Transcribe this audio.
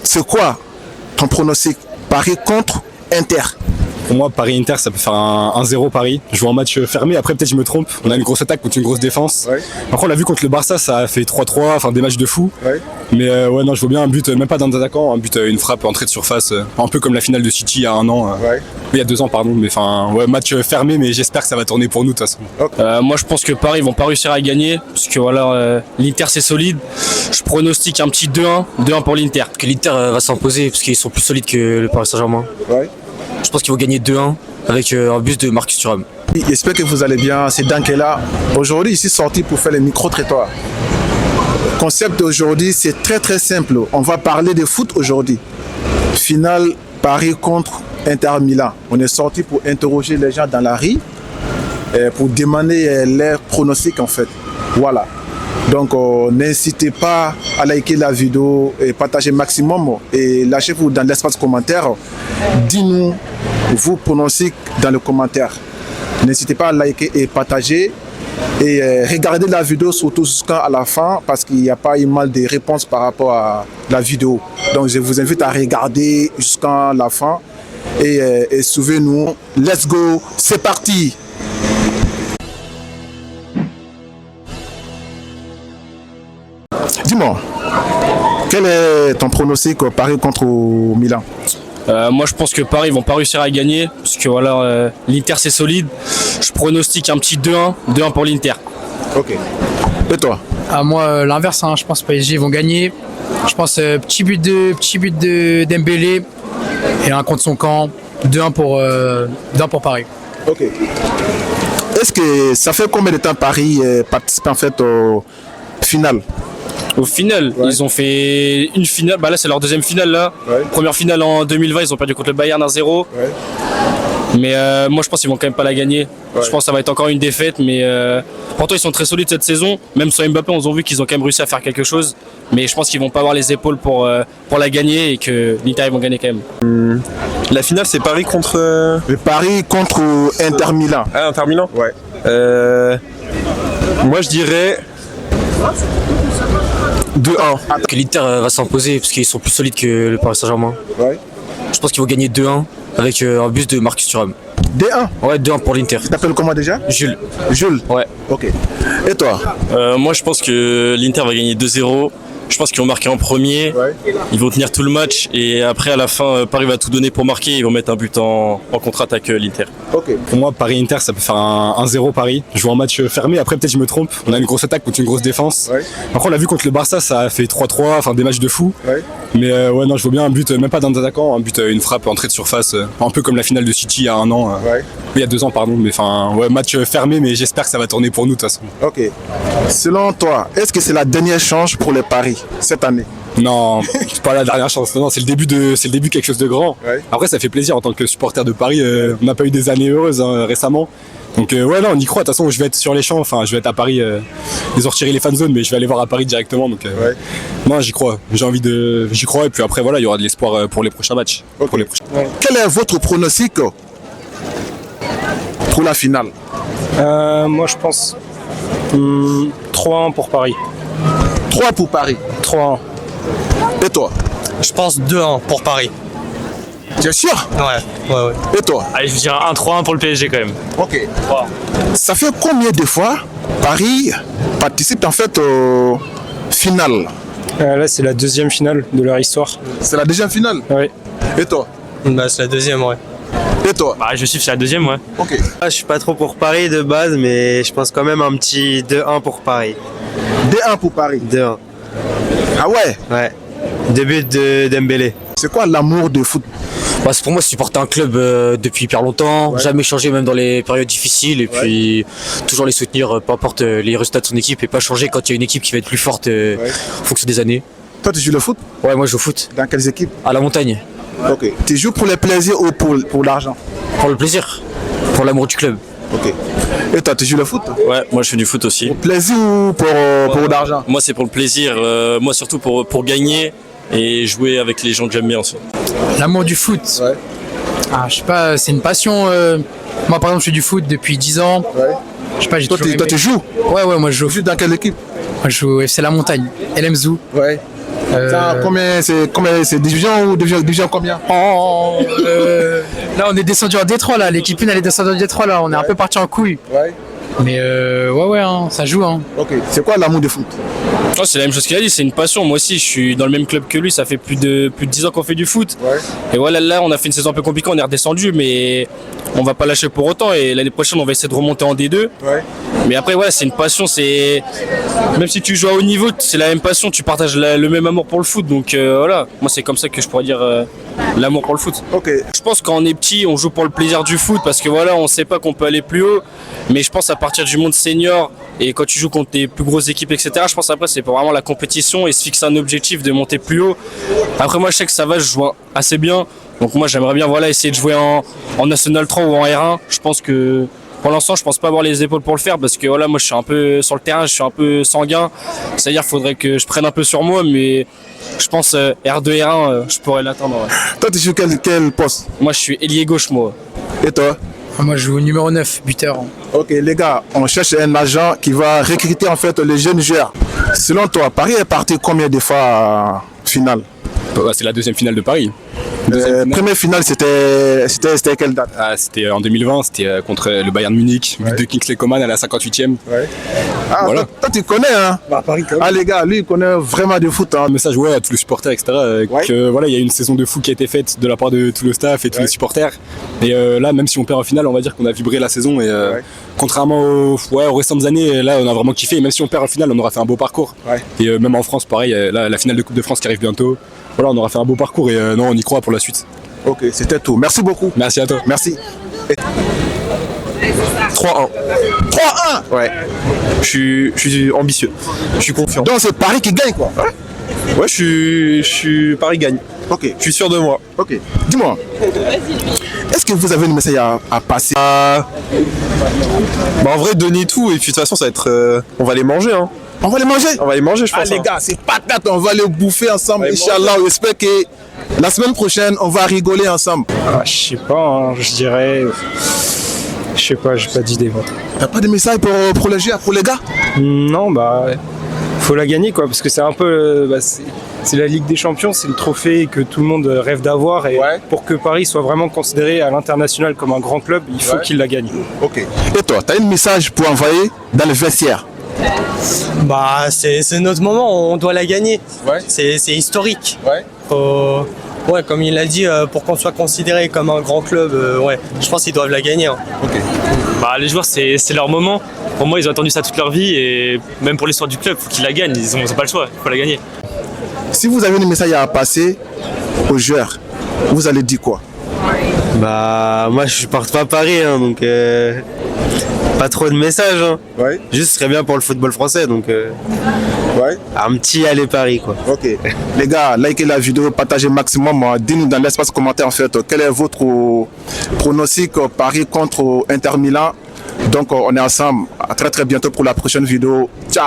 C'est quoi ton pronostic? Paris contre Inter. Pour moi, Paris-Inter, ça peut faire un 1-0 Paris. Je joue en match fermé. Après, peut-être je me trompe. On a une grosse attaque contre une grosse défense. Ouais. Après, on l'a vu contre le Barça, ça a fait 3-3, enfin des matchs de fou. Ouais. Mais ouais, non, je vois bien un but, même pas d'un attaquant, un but, une frappe, entrée de surface, un peu comme la finale de City il y a un an. Ouais. Il y a 2 ans, pardon. Mais enfin, ouais, match fermé, mais j'espère que ça va tourner pour nous de toute façon. Moi, je pense que Paris vont pas réussir à gagner, parce que voilà, l'Inter c'est solide. Je pronostique un petit 2-1 pour l'Inter. Que l'Inter va s'imposer, parce qu'ils sont plus solides que le Paris Saint-Germain. Ouais. Je pense qu'ils vont gagner 2-1 avec un but de Marcus Thuram. J'espère que vous allez bien. C'est Dan qui est là. Aujourd'hui, ici sorti pour faire le micro-trottoir. Le concept d'aujourd'hui, c'est très très simple. On va parler de foot aujourd'hui. Finale Paris contre Inter Milan. On est sorti pour interroger les gens dans la rue, pour demander leurs pronostics en fait. Voilà. Donc n'hésitez pas à liker la vidéo et partager maximum et lâchez-vous dans l'espace commentaire. Dis-nous vos pronostics dans les commentaires. N'hésitez pas à liker et partager et regardez la vidéo surtout jusqu'à la fin parce qu'il n'y a pas eu mal de réponses par rapport à la vidéo. Donc je vous invite à regarder jusqu'à la fin et suivez-nous. Let's go, c'est parti! Dis-moi, quel est ton pronostic Paris contre Milan? Moi, je pense que Paris vont pas réussir à gagner, parce que voilà, l'Inter c'est solide. Je pronostique un petit 2-1 pour l'Inter. Ok. Et toi? Moi, l'inverse, hein, je pense que PSG vont gagner. Je pense petit but de Dembélé et un contre son camp. 2-1 pour Paris. Ok. Est-ce que ça fait combien de temps Paris participe en fait au final? Au final, ils ont fait une finale. Bah là, c'est leur deuxième finale là. Ouais. Première finale en 2020, ils ont perdu contre le Bayern 1-0. Ouais. Mais moi, je pense qu'ils vont quand même pas la gagner. Ouais. Je pense que ça va être encore une défaite. Mais pourtant, ils sont très solides cette saison. Même sans Mbappé, on a vu qu'ils ont quand même réussi à faire quelque chose. Mais je pense qu'ils vont pas avoir les épaules pour la gagner et que l'Inter ils vont gagner quand même. La finale, c'est Paris contre. Paris contre Inter Milan. Ah, Inter Milan. Ouais. Moi, je dirais 2-1. Que l'Inter va s'imposer, parce qu'ils sont plus solides que le Paris Saint-Germain. Ouais. Je pense qu'ils vont gagner 2-1 avec un but de Marcus Thuram. D1. Ouais, 2-1 pour l'Inter. Tu t'appelles comment déjà? Jules. Jules. Ouais. Ok. Et toi? Moi, je pense que l'Inter va gagner 2-0. Je pense qu'ils vont marquer en premier. Ouais. Ils vont tenir tout le match. Et après, à la fin, Paris va tout donner pour marquer. Ils vont mettre un but en contre-attaque, l'Inter. Ok. Pour moi, Paris-Inter, ça peut faire un 1-0 Paris. Je joue en match fermé. Après, peut-être je me trompe. On a une grosse attaque contre une grosse défense. Ouais. Après, on l'a vu contre le Barça, ça a fait 3-3, enfin des matchs de fou. Ouais. Mais ouais, non, je vois bien un but, même pas d'un attaquant, un but, une frappe, entrée de surface, un peu comme la finale de City il y a un an. Ouais. Il y a 2 ans, pardon. Mais enfin, ouais, match fermé, mais j'espère que ça va tourner pour nous de toute façon. Ok. Selon toi, est-ce que c'est la dernière chance pour les paris cette année? Non, c'est pas la dernière chance. Non, c'est le début de quelque chose de grand. Ouais. Après, ça fait plaisir en tant que supporter de Paris. On n'a pas eu des années heureuses récemment. Donc ouais, non, on y croit. De toute façon, je vais être sur les champs. Enfin, je vais être à Paris. Ils ont retiré les fan zones, mais je vais aller voir à Paris directement. Donc Ouais. non, j'y crois. J'y crois. Et puis après, voilà, il y aura de l'espoir pour les prochains matchs. Ok. Pour les prochains. Quel est votre pronostic pour la finale? Moi, je pense 3-1 pour Paris. 3 pour Paris. 3-1. Et toi? Je pense 2-1 pour Paris. Tu es sûr? Ouais. Et toi? Allez, je dirais 1-3-1 pour le PSG quand même. Ok. Ça fait combien de fois Paris participe en fait au final? Là, c'est la deuxième finale de leur histoire. C'est la deuxième finale? Ouais. Et toi? Bah, c'est la deuxième, ouais. Et toi? Bah, je suis c'est la deuxième, ouais. Ok. Je suis pas trop pour Paris de base, mais je pense quand même un petit 2-1 pour Paris. D1 pour Paris. 2-1. Ah ouais? Ouais. 2 buts de Dembélé. C'est quoi l'amour de foot? Bah, pour moi, c'est supporter un club depuis hyper longtemps, Ouais. jamais changer même dans les périodes difficiles et puis toujours les soutenir, peu importe les résultats de son équipe et pas changer quand il y a une équipe qui va être plus forte en fonction des années. Toi, tu joues le foot? Ouais, moi je joue au foot, Dans quelles équipes? à la montagne, Ok. Tu joues pour le plaisir ou pour l'argent? pour le plaisir, pour l'amour du club. Ok. Et toi, tu joues le foot? Ouais, moi, je fais du foot aussi. Pour plaisir ou pour l'argent? Moi, c'est pour le plaisir. Moi, surtout pour gagner et jouer avec les gens que j'aime bien aussi. L'amour du foot. Ouais. Ah, je sais pas, c'est une passion. Moi, par exemple, je fais du foot depuis 10 ans. Ouais. Je sais pas, j'ai Toi, toujours tu aimé. joues? Ouais, moi je joue. Tu joues dans quelle équipe? Moi, je joue au FC La Montagne, LM Zoo. Ouais. C'est division ou division combien? Là, on est descendu en D3, là. L'équipe 1, elle est descendue en D3, là. On est un peu parti en couille. Ouais. Mais ouais, hein, ça joue. Hein. Ok. C'est quoi l'amour du foot? Oh, c'est la même chose qu'il a dit, c'est une passion. Moi aussi, je suis dans le même club que lui. Ça fait plus de 10 ans qu'on fait du foot. Ouais. Et voilà, là, on a fait une saison un peu compliquée. On est redescendu, mais on va pas lâcher pour autant. Et l'année prochaine, on va essayer de remonter en D2. Ouais. Mais après, ouais, c'est une passion. C'est même si tu joues à haut niveau, c'est la même passion. Tu partages le même amour pour le foot. Donc voilà, moi, c'est comme ça que je pourrais dire l'amour pour le foot. Ok. Je pense que quand on est petit, on joue pour le plaisir du foot parce que voilà, on sait pas qu'on peut aller plus haut. Mais je pense à partir du monde senior et quand tu joues contre des plus grosses équipes, etc. Je pense après c'est pour vraiment la compétition et se fixer un objectif de monter plus haut. Après moi je sais que ça va, je joue assez bien. Donc moi j'aimerais bien voilà essayer de jouer en National 3 ou en R1. Je pense que pour l'instant je pense pas avoir les épaules pour le faire parce que voilà moi je suis un peu sur le terrain, je suis un peu sanguin. C'est-à-dire qu'il faudrait que je prenne un peu sur moi mais je pense R2 R1 je pourrais l'atteindre. Ouais. Toi tu joues quel poste? Moi je suis ailier gauche moi. Et toi? Moi, je joue au numéro 9, buteur. Ok, les gars, on cherche un agent qui va recruter en fait les jeunes joueurs. Selon toi, Paris est parti combien de fois en finale? C'est la deuxième finale de Paris. Première finale, c'était quelle date? C'était en 2020, c'était contre le Bayern Munich, but de Kingsley Coman à la 58e. Ouais. Ah, voilà. toi, tu connais, hein? Paris, quand même. Ah, les gars, lui, il connaît vraiment du foot. Hein. Un message à tous les supporters, etc. Que voilà, il y a une saison de foot qui a été faite de la part de tout le staff et tous les supporters. Et là, même si on perd en finale, on va dire qu'on a vibré la saison. Et contrairement aux récentes années, là, on a vraiment kiffé. Et même si on perd en finale, on aura fait un beau parcours. Ouais. Et même en France, pareil, là, la finale de Coupe de France qui arrive bientôt. Voilà, on aura fait un beau parcours et non, on y croit pour la suite. Ok, c'était tout. Merci beaucoup. Merci à toi. Merci. 3-1. 3-1. Ouais. Je suis ambitieux. Je suis confiant. Donc c'est Paris qui gagne quoi. Ouais, je suis Paris gagne. Ok. Je suis sûr de moi. Ok. Dis-moi. Est-ce que vous avez un message à passer? Bah en vrai, donnez tout et puis de toute façon ça va être. On va les manger hein. On va les manger? On va les manger, je pense. Ah les gars, c'est patate, on va les bouffer ensemble. Inch'Allah, on espère que la semaine prochaine, on va rigoler ensemble. Ah, je sais pas, hein, je dirais. Je sais pas, j'ai pas d'idée. T'as pas de message pour les joueurs, pour les gars? Non, bah. Faut la gagner quoi, parce que c'est un peu. C'est la Ligue des Champions, c'est le trophée que tout le monde rêve d'avoir. Et pour que Paris soit vraiment considéré à l'international comme un grand club, il faut qu'il la gagne. Ok. Et toi, t'as un message pour envoyer dans le vestiaire? Bah, c'est notre moment, on doit la gagner. Ouais. C'est historique. Ouais. Ouais, comme il l'a dit, pour qu'on soit considéré comme un grand club, ouais, je pense qu'ils doivent la gagner. Hein. Ok. Bah, les joueurs, c'est leur moment. Pour moi, ils ont attendu ça toute leur vie et même pour l'histoire du club, faut qu'ils la gagnent. Ils ont pas le choix, il faut la gagner. Si vous avez un message à passer aux joueurs, vous allez dire quoi? Bah, moi, je porte pas Paris, hein, donc pas trop de messages. Hein. Ouais. Juste, ce serait bien pour le football français, donc Ouais. un petit aller Paris, quoi. Ok. Les gars, likez la vidéo, partagez maximum. Dites-nous dans l'espace commentaire en fait quel est votre pronostic Paris contre Inter Milan. Donc on est ensemble. À très très bientôt pour la prochaine vidéo. Ciao.